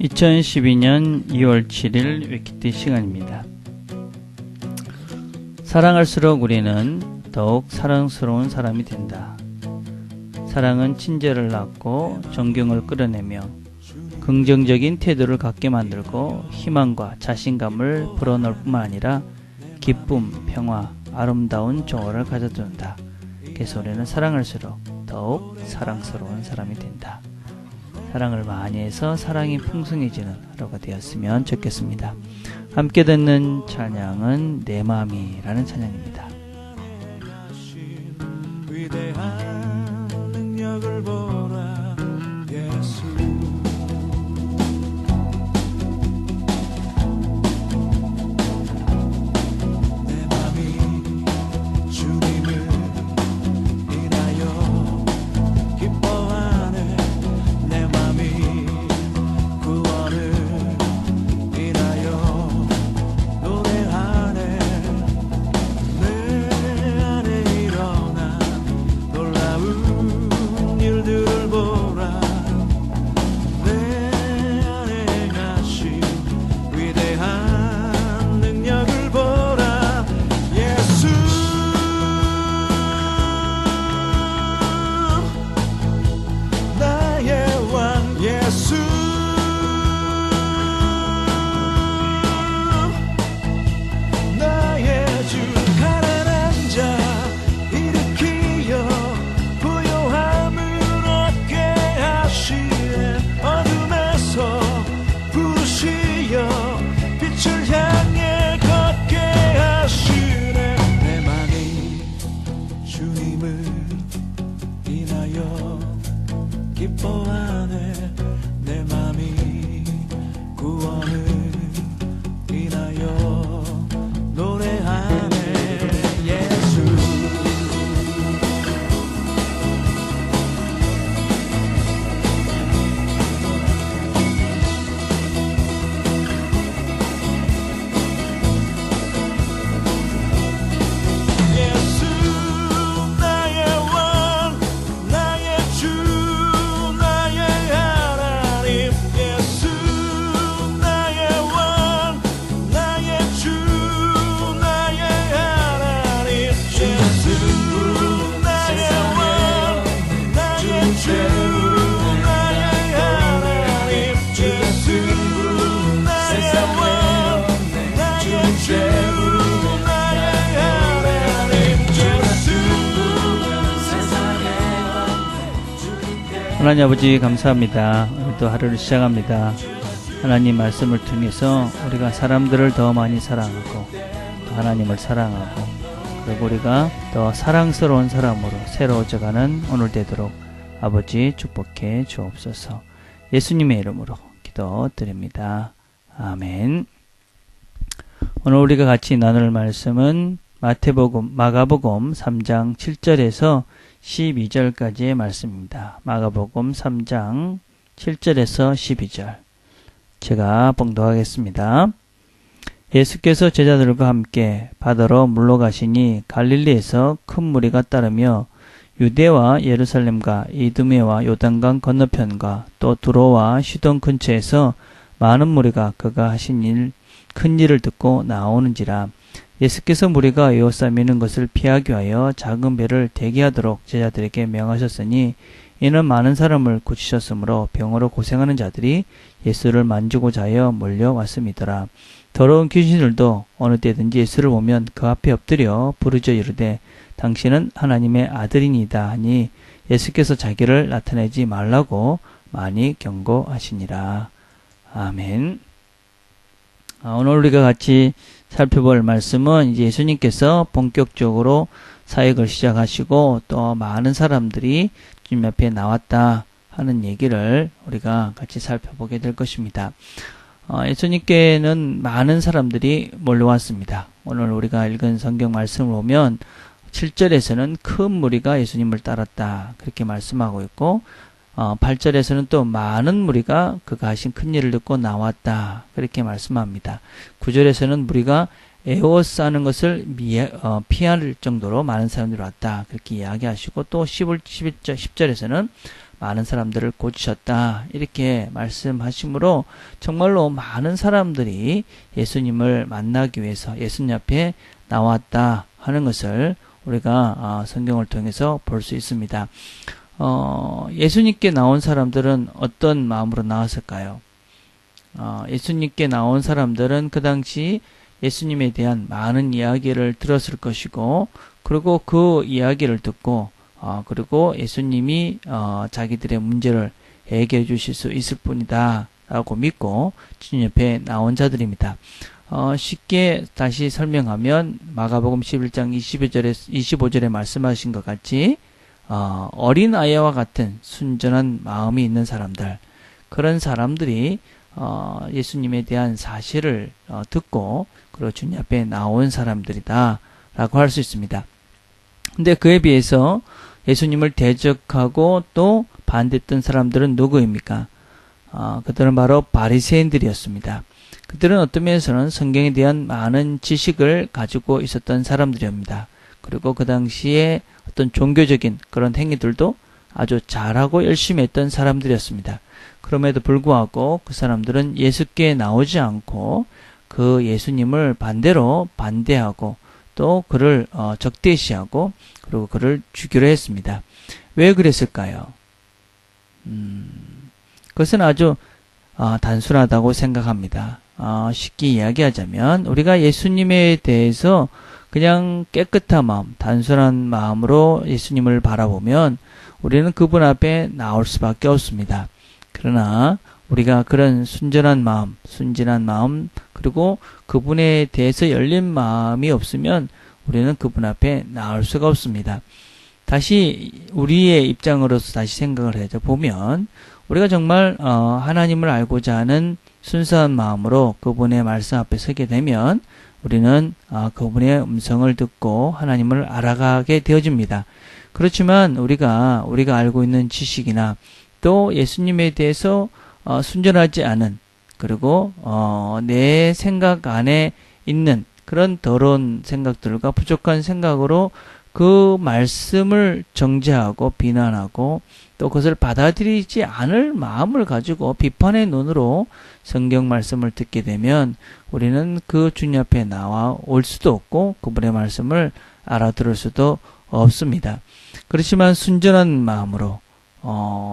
2012년 2월 7일 위키티 시간입니다. 사랑할수록 우리는 더욱 사랑스러운 사람이 된다. 사랑은 친절을 낳고 존경을 끌어내며 긍정적인 태도를 갖게 만들고 희망과 자신감을 불어넣을 뿐만 아니라 기쁨, 평화, 아름다운 조화를 가져준다. 그래서 우리는 사랑할수록 더욱 사랑스러운 사람이 된다. 사랑을 많이 해서 사랑이 풍성해지는 하루가 되었으면 좋겠습니다. 함께 듣는 찬양은 내 마음이라는 찬양입니다. 위대한 능력을 보라 예수. 내 맘이 주님을 인하여 기뻐하네. 내 맘이 구원을 인하여 노래하네. 내 안에 일어난 놀라운 일들을 보라. 내 안에 행하신 위대한 능력을 보라 예수. 나의 왕 예수. 나의 주. 가난한 자 일으키어 부요함을 얻게 하시네. 어둠에서 부르시어 빛을 향해 걷게 하시네. 내 맘이 주님을 인하여 기뻐하네. 내 맘이 구원을 인하여 노래하네 예수. 예수 나의 왕 나의 주 나의 하나님. 예수 나의 왕 나의 주 나의 하나님. 예수 나의 왕 나의 주 나의 하나님. 예수 나의 왕 나의 주 나의 하나님. 예수 하나님 아버지 감사합니다. 오늘도 하루를 시작합니다. 하나님 말씀을 통해서 우리가 사람들을 더 많이 사랑하고 또 하나님을 사랑하고 그리고 우리가 더 사랑스러운 사람으로 새로워져가는 오늘 되도록 아버지 축복해 주옵소서. 예수님의 이름으로 기도드립니다. 아멘. 오늘 우리가 같이 나눌 말씀은 마가복음 3장 7절에서 12절까지의 말씀입니다. 마가복음 3장 7절에서 12절. 제가 봉독하겠습니다. 예수께서 제자들과 함께 바다로 물러가시니 갈릴리에서 큰 무리가 따르며 유대와 예루살렘과 이두메와 요단강 건너편과 또 두로와 시돈 근처에서 많은 무리가 그가 하신 큰 일을 듣고 나오는지라. 예수께서 무리가 에워싸미는 것을 피하기 위하여 작은 배를 대기하도록 제자들에게 명하셨으니 이는 많은 사람을 고치셨으므로 병으로 고생하는 자들이 예수를 만지고자 하여 몰려왔음이더라. 더러운 귀신들도 어느 때든지 예수를 보면 그 앞에 엎드려 부르짖어 이르되 당신은 하나님의 아들이니이다 하니 예수께서 자기를 나타내지 말라고 많이 경고하시니라. 아멘. 오늘 우리가 같이 살펴볼 말씀은 이제 예수님께서 본격적으로 사역을 시작하시고 또 많은 사람들이 주님 앞에 나왔다 하는 얘기를 우리가 같이 살펴보게 될 것입니다. 예수님께는 많은 사람들이 몰려왔습니다. 오늘 우리가 읽은 성경 말씀을 보면 7절에서는 큰 무리가 예수님을 따랐다 그렇게 말씀하고 있고 8절에서는 또 많은 무리가 그가 하신 큰 일을 듣고 나왔다 그렇게 말씀합니다. 9절에서는 무리가 에워싸는 것을 피할 정도로 많은 사람들이 왔다 그렇게 이야기하시고 또 10절에서는 많은 사람들을 고치셨다. 이렇게 말씀하시므로 정말로 많은 사람들이 예수님을 만나기 위해서 예수님 앞에 나왔다 하는 것을 우리가 성경을 통해서 볼 수 있습니다. 예수님께 나온 사람들은 어떤 마음으로 나왔을까요? 예수님께 나온 사람들은 그 당시 예수님에 대한 많은 이야기를 들었을 것이고, 그리고 그 이야기를 듣고, 그리고 예수님이 자기들의 문제를 해결해 주실 수 있을 뿐이다 라고 믿고 주님 옆에 나온 자들입니다. 쉽게 다시 설명하면 마가복음 11장 25절에 말씀하신 것 같이 어린아이와 같은 순전한 마음이 있는 사람들, 그런 사람들이 예수님에 대한 사실을 듣고 그리고 주님 앞에 나온 사람들이다 라고 할 수 있습니다. 근데 그에 비해서 예수님을 대적하고 또 반대했던 사람들은 누구입니까? 그들은 바로 바리새인들이었습니다. 그들은 어떤 면에서는 성경에 대한 많은 지식을 가지고 있었던 사람들입니다. 그리고 그 당시에 어떤 종교적인 그런 행위들도 아주 잘하고 열심히 했던 사람들이었습니다. 그럼에도 불구하고 그 사람들은 예수께 나오지 않고 그 예수님을 반대로 반대하고 또 그를 적대시하고 그리고 그를 죽이려 했습니다. 왜 그랬을까요? 그것은 아주 단순하다고 생각합니다. 쉽게 이야기하자면 우리가 예수님에 대해서 그냥 깨끗한 마음, 단순한 마음으로 예수님을 바라보면 우리는 그분 앞에 나올 수밖에 없습니다. 그러나 우리가 그런 순전한 마음, 순진한 마음, 그리고 그분에 대해서 열린 마음이 없으면 우리는 그분 앞에 나올 수가 없습니다. 다시 우리의 입장으로서 다시 생각을 해서 보면 우리가 정말 하나님을 알고자 하는 순수한 마음으로 그분의 말씀 앞에 서게 되면 우리는 그분의 음성을 듣고 하나님을 알아가게 되어집니다. 그렇지만 우리가 알고 있는 지식이나 또 예수님에 대해서 순전하지 않은, 그리고 내 생각 안에 있는 그런 더러운 생각들과 부족한 생각으로 그 말씀을 정죄하고 비난하고 또 그것을 받아들이지 않을 마음을 가지고 비판의 눈으로 성경 말씀을 듣게 되면 우리는 그 주님 앞에 나와 올 수도 없고 그분의 말씀을 알아들을 수도 없습니다. 그렇지만 순전한 마음으로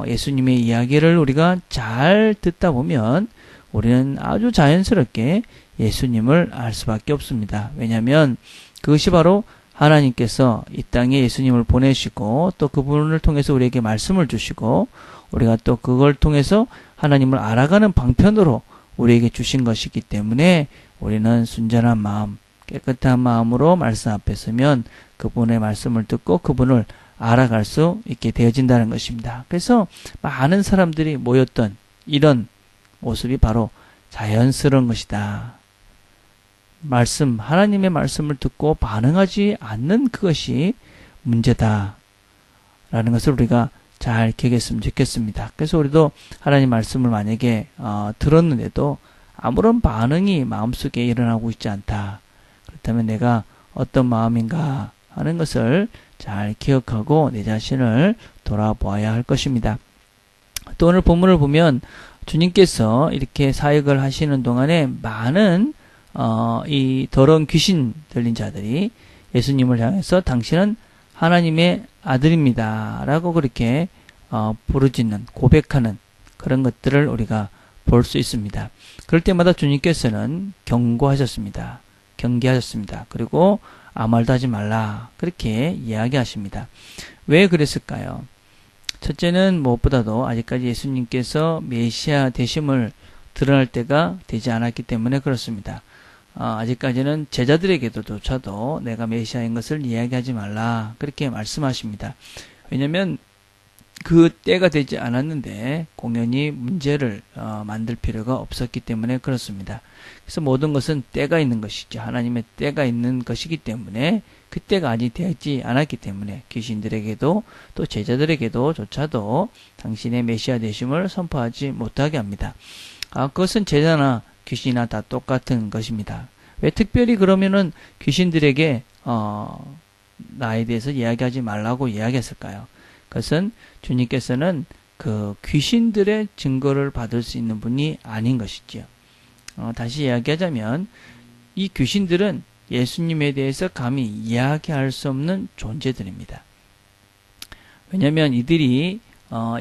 예수님의 이야기를 우리가 잘 듣다 보면 우리는 아주 자연스럽게 예수님을 알 수밖에 없습니다. 왜냐하면 그것이 바로 하나님께서 이 땅에 예수님을 보내시고 또 그분을 통해서 우리에게 말씀을 주시고 우리가 또 그걸 통해서 하나님을 알아가는 방편으로 우리에게 주신 것이기 때문에 우리는 순전한 마음, 깨끗한 마음으로 말씀 앞에 서면 그분의 말씀을 듣고 그분을 알아갈 수 있게 되어진다는 것입니다. 그래서 많은 사람들이 모였던 이런 모습이 바로 자연스러운 것이다. 하나님의 말씀을 듣고 반응하지 않는 그것이 문제다 라는 것을 우리가 잘 기억했으면 좋겠습니다. 그래서 우리도 하나님 말씀을 만약에 들었는데도 아무런 반응이 마음속에 일어나고 있지 않다. 그렇다면 내가 어떤 마음인가 하는 것을 잘 기억하고 내 자신을 돌아보아야 할 것입니다. 또 오늘 본문을 보면 주님께서 이렇게 사역을 하시는 동안에 많은 이 더러운 귀신 들린 자들이 예수님을 향해서 당신은 하나님의 아들입니다 라고 그렇게 부르짖는, 고백하는 그런 것들을 우리가 볼 수 있습니다. 그럴 때마다 주님께서는 경고하셨습니다. 경계하셨습니다. 그리고 아무 말도 하지 말라 그렇게 이야기하십니다. 왜 그랬을까요? 첫째는 무엇보다도 아직까지 예수님께서 메시아 되심을 드러날 때가 되지 않았기 때문에 그렇습니다. 아직까지는 제자들에게조차도 내가 메시아인 것을 이야기하지 말라 그렇게 말씀하십니다. 왜냐하면 그 때가 되지 않았는데 공연히 문제를 만들 필요가 없었기 때문에 그렇습니다. 그래서 모든 것은 때가 있는 것이죠. 하나님의 때가 있는 것이기 때문에 그 때가 아직 되지 않았기 때문에 귀신들에게도 또 제자들에게도 조차도 당신의 메시아 되심을 선포하지 못하게 합니다. 그것은 제자나 귀신이나 다 똑같은 것입니다. 왜 특별히 그러면은 귀신들에게 나에 대해서 이야기하지 말라고 이야기했을까요? 그것은 주님께서는 그 귀신들의 증거를 받을 수 있는 분이 아닌 것이지요. 다시 이야기하자면 이 귀신들은 예수님에 대해서 감히 이야기할 수 없는 존재들입니다. 왜냐하면 이들이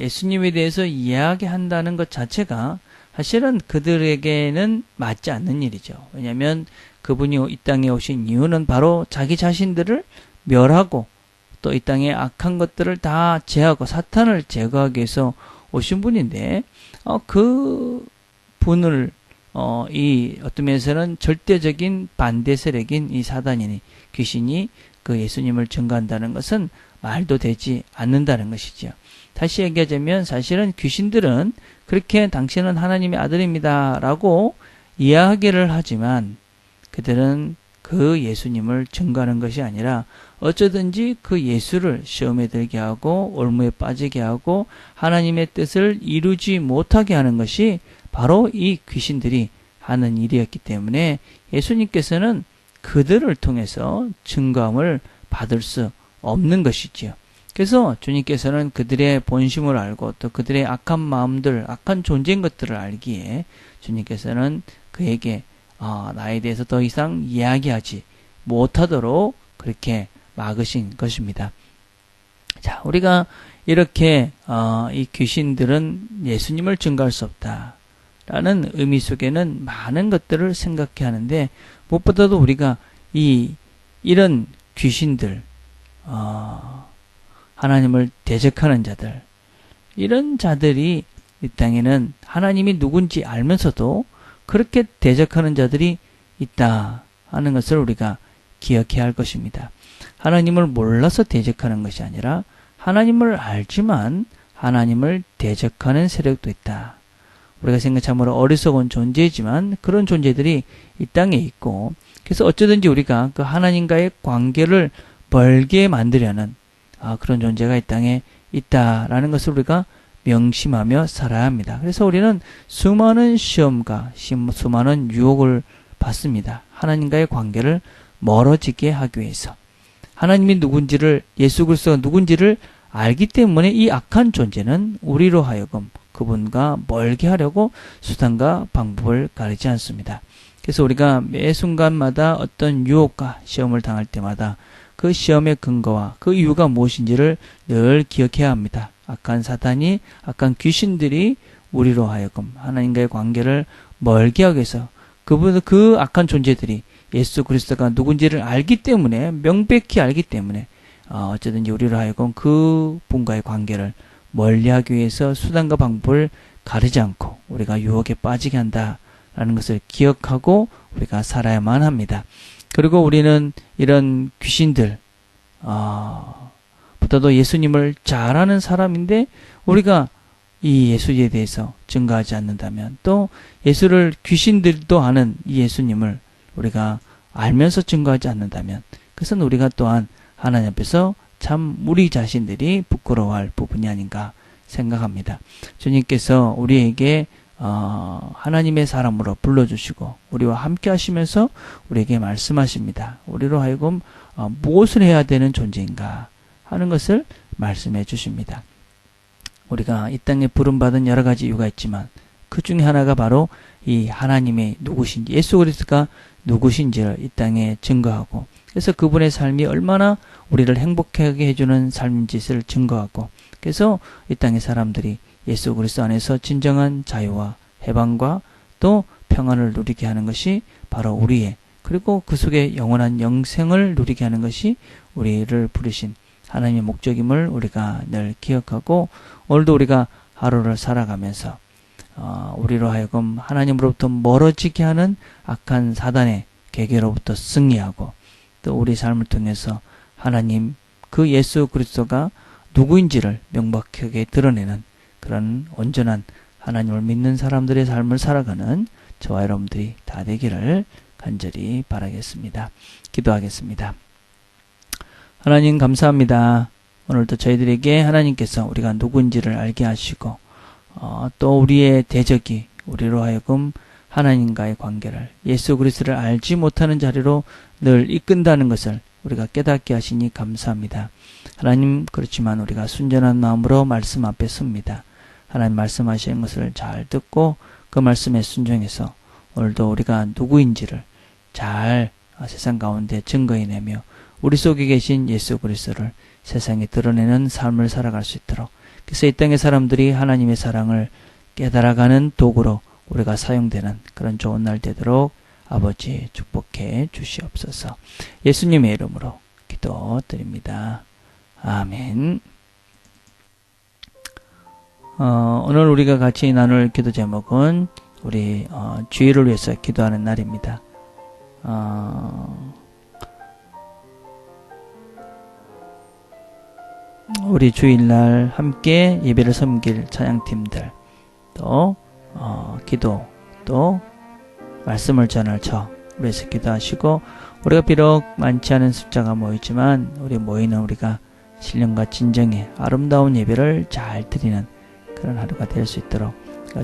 예수님에 대해서 이야기한다는 것 자체가 사실은 그들에게는 맞지 않는 일이죠. 왜냐하면 그분이 이 땅에 오신 이유는 바로 자기 자신들을 멸하고 또 이 땅의 악한 것들을 다 제하고 사탄을 제거하기 위해서 오신 분인데 그 분을 이 어떤 면에서는 절대적인 반대 세력인 이 사단이니 귀신이 그 예수님을 증거한다는 것은 말도 되지 않는다는 것이죠. 다시 얘기하자면 사실은 귀신들은 그렇게 당신은 하나님의 아들입니다 라고 이야기를 하지만 그들은 그 예수님을 증거하는 것이 아니라 어쩌든지 그 예수를 시험에 들게 하고 올무에 빠지게 하고 하나님의 뜻을 이루지 못하게 하는 것이 바로 이 귀신들이 하는 일이었기 때문에 예수님께서는 그들을 통해서 증거함을 받을 수 없는 것이지요. 그래서 주님께서는 그들의 본심을 알고 또 그들의 악한 마음들, 악한 존재인 것들을 알기에 주님께서는 그에게 나에 대해서 더 이상 이야기하지 못하도록 그렇게 막으신 것입니다. 자, 우리가 이렇게 이 귀신들은 예수님을 증거할 수 없다라는 의미 속에는 많은 것들을 생각해야 하는데 무엇보다도 우리가 이런 귀신들, 하나님을 대적하는 자들, 이런 자들이 이 땅에는 하나님이 누군지 알면서도 그렇게 대적하는 자들이 있다 하는 것을 우리가 기억해야 할 것입니다. 하나님을 몰라서 대적하는 것이 아니라 하나님을 알지만 하나님을 대적하는 세력도 있다. 우리가 생각참으로 어리석은 존재이지만 그런 존재들이 이 땅에 있고 그래서 어쩌든지 우리가 그 하나님과의 관계를 멀게 만들려는 그런 존재가 이 땅에 있다라는 것을 우리가 명심하며 살아야 합니다. 그래서 우리는 수많은 시험과 수많은 유혹을 받습니다. 하나님과의 관계를 멀어지게 하기 위해서. 하나님이 누군지를, 예수 그리스도가 누군지를 알기 때문에 이 악한 존재는 우리로 하여금 그분과 멀게 하려고 수단과 방법을 가리지 않습니다. 그래서 우리가 매 순간마다 어떤 유혹과 시험을 당할 때마다 그 시험의 근거와 그 이유가 무엇인지를 늘 기억해야 합니다. 악한 사탄이, 악한 귀신들이 우리로 하여금 하나님과의 관계를 멀게 하기 위해서 그 악한 존재들이 예수 그리스도가 누군지를 알기 때문에, 명백히 알기 때문에 어쩌든지 우리로 하여금 그 분과의 관계를 멀리하기 위해서 수단과 방법을 가리지 않고 우리가 유혹에 빠지게 한다라는 것을 기억하고 우리가 살아야만 합니다. 그리고 우리는 이런 귀신들 보다도 예수님을 잘 아는 사람인데 우리가 이 예수에 대해서 증거하지 않는다면 또 예수를 귀신들도 아는 이 예수님을 우리가 알면서 증거하지 않는다면 그것은 우리가 또한 하나님 앞에서 참 우리 자신들이 부끄러워할 부분이 아닌가 생각합니다. 주님께서 우리에게 하나님의 사람으로 불러주시고 우리와 함께 하시면서 우리에게 말씀하십니다. 우리로 하여금 무엇을 해야 되는 존재인가 하는 것을 말씀해 주십니다. 우리가 이 땅에 부름받은 여러 가지 이유가 있지만 그 중에 하나가 바로 이 하나님의 누구신지, 예수 그리스도가 누구신지를 이 땅에 증거하고 그래서 그분의 삶이 얼마나 우리를 행복하게 해주는 삶인지를 증거하고 그래서 이 땅의 사람들이 예수 그리스도 안에서 진정한 자유와 해방과 또 평안을 누리게 하는 것이 바로 우리의 그리고 그 속에 영원한 영생을 누리게 하는 것이 우리를 부르신 하나님의 목적임을 우리가 늘 기억하고 오늘도 우리가 하루를 살아가면서 우리로 하여금 하나님으로부터 멀어지게 하는 악한 사단의 계계로부터 승리하고 또 우리 삶을 통해서 하나님 그 예수 그리스도가 누구인지를 명백하게 드러내는 그런 온전한 하나님을 믿는 사람들의 삶을 살아가는 저와 여러분들이 다 되기를 간절히 바라겠습니다. 기도하겠습니다. 하나님 감사합니다. 오늘도 저희들에게 하나님께서 우리가 누구인지를 알게 하시고 또 우리의 대적이 우리로 하여금 하나님과의 관계를 예수 그리스도를 알지 못하는 자리로 늘 이끈다는 것을 우리가 깨닫게 하시니 감사합니다. 하나님 그렇지만 우리가 순전한 마음으로 말씀 앞에 섭니다. 하나님 말씀하시는 것을 잘 듣고 그 말씀에 순종해서 오늘도 우리가 누구인지를 잘 세상 가운데 증거해내며 우리 속에 계신 예수 그리스도를 세상에 드러내는 삶을 살아갈 수 있도록, 그래서 이 땅의 사람들이 하나님의 사랑을 깨달아가는 도구로 우리가 사용되는 그런 좋은 날 되도록 아버지 축복해 주시옵소서. 예수님의 이름으로 기도드립니다. 아멘. 오늘 우리가 같이 나눌 기도 제목은 우리 주일을 위해서 기도하는 날입니다. 우리 주일날 함께 예배를 섬길 찬양팀들, 또 기도, 또 말씀을 전할 우리에서 기도하시고, 우리가 비록 많지 않은 숫자가 모이지만 우리 모이는 우리가 신령과 진정의 아름다운 예배를 잘 드리는 그런 하루가 될 수 있도록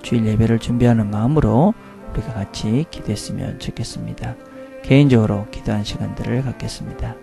주일 예배를 준비하는 마음으로 우리가 같이 기도했으면 좋겠습니다. 개인적으로 기도하는 시간들을 갖겠습니다.